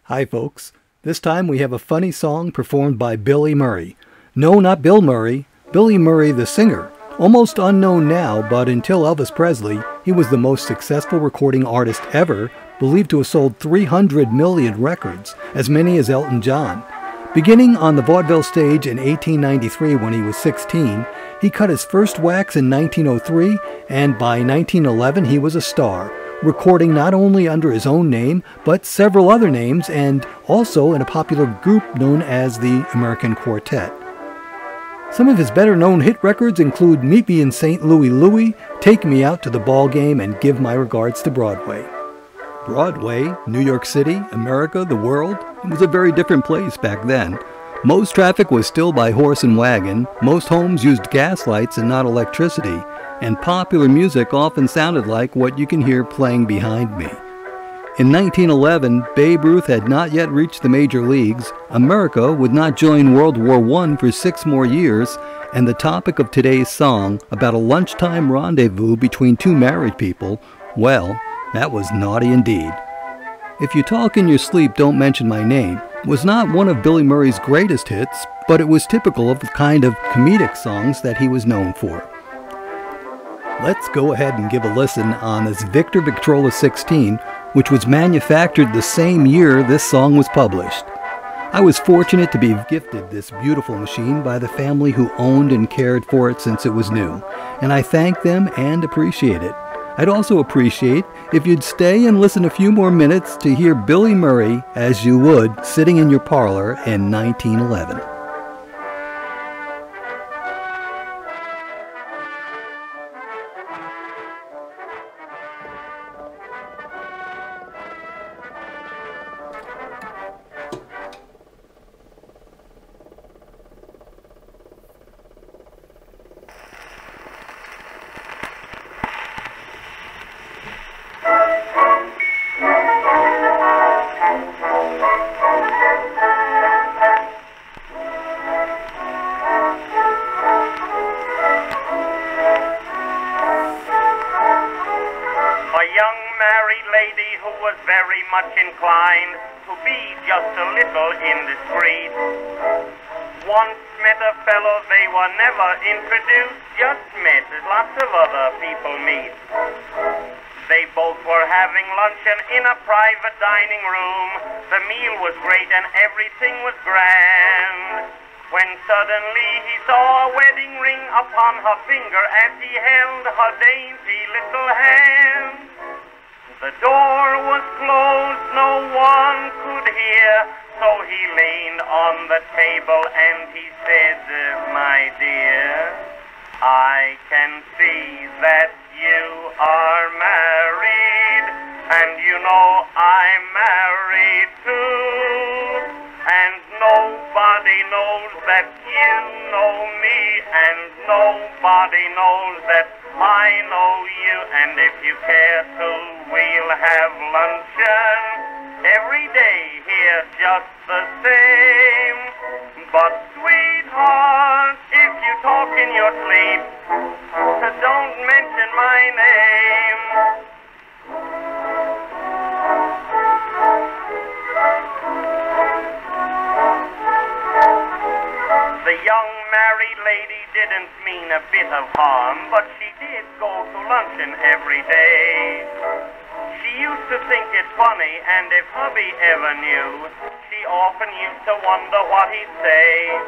Hi folks, this time we have a funny song performed by Billy Murray. No, not Bill Murray, Billy Murray the singer. Almost unknown now, but until Elvis Presley, he was the most successful recording artist ever, believed to have sold 300 million records, as many as Elton John. Beginning on the vaudeville stage in 1893 when he was 16, he cut his first wax in 1903, and by 1911 he was a star, recording not only under his own name, but several other names, and also in a popular group known as the American Quartet. Some of his better-known hit records include Meet Me in St. Louis Louis, Take Me Out to the Ball Game, and Give My Regards to Broadway. Broadway, New York City, America, the world, it was a very different place back then. Most traffic was still by horse and wagon, most homes used gas lights and not electricity, and popular music often sounded like what you can hear playing behind me. In 1911, Babe Ruth had not yet reached the major leagues, America would not join World War I for 6 more years, and the topic of today's song, about a lunchtime rendezvous between two married people, well, that was naughty indeed. If You Talk in Your Sleep, Don't Mention My Name was not one of Billy Murray's greatest hits, but it was typical of the kind of comedic songs that he was known for. Let's go ahead and give a listen on this Victor Victrola 16, which was manufactured the same year this song was published. I was fortunate to be gifted this beautiful machine by the family who owned and cared for it since it was new, and I thank them and appreciate it. I'd also appreciate if you'd stay and listen a few more minutes to hear Billy Murray as you would sitting in your parlor in 1911. Who was very much inclined to be just a little indiscreet. Once met a fellow they were never introduced, just met as lots of other people meet. They both were having luncheon in a private dining room. The meal was great and everything was grand, when suddenly he saw a wedding ring upon her finger as he held her dainty little hand. The door was closed, no one could hear, so he leaned on the table and he said, "My dear, I can see that you are married, and you know I'm married too, and nobody knows that you know me, and nobody knows that I know you, and if you care to, we'll have luncheon every day here just the same. But sweetheart, if you talk in your sleep, don't mention my name." The young married lady didn't mean a bit of harm, but she did go to luncheon every day. She used to think it funny, and if hubby ever knew, she often used to wonder what he'd say.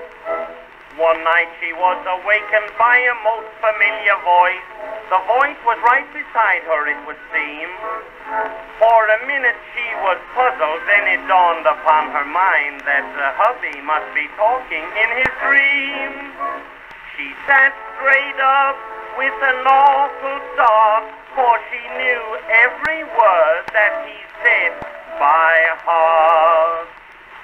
One night she was awakened by a most familiar voice. The voice was right beside her, it would seem. For a minute she was puzzled, then it dawned upon her mind that hubby must be talking in his dream. She sat straight up with an awful start, for she knew every word that he said by heart.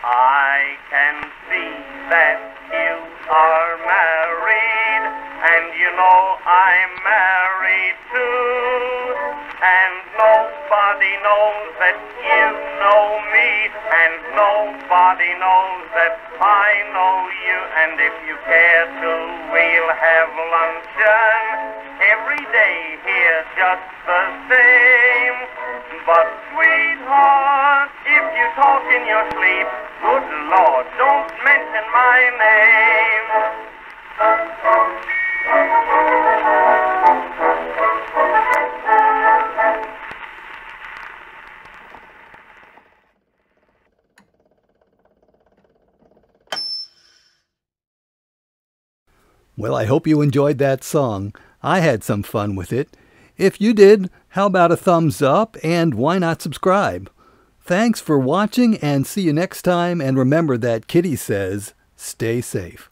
"I can see that you are married, and you know I'm married too, and nobody knows that you know me, and nobody knows that I know you, and if you care to, we'll have luncheon every day here just the same. But sweetheart, if you talk in your don't mention my name. Well, I hope you enjoyed that song. I had some fun with it. If you did, how about a thumbs up, and why not subscribe? Thanks for watching, and see you next time, and remember that Kitty says, stay safe.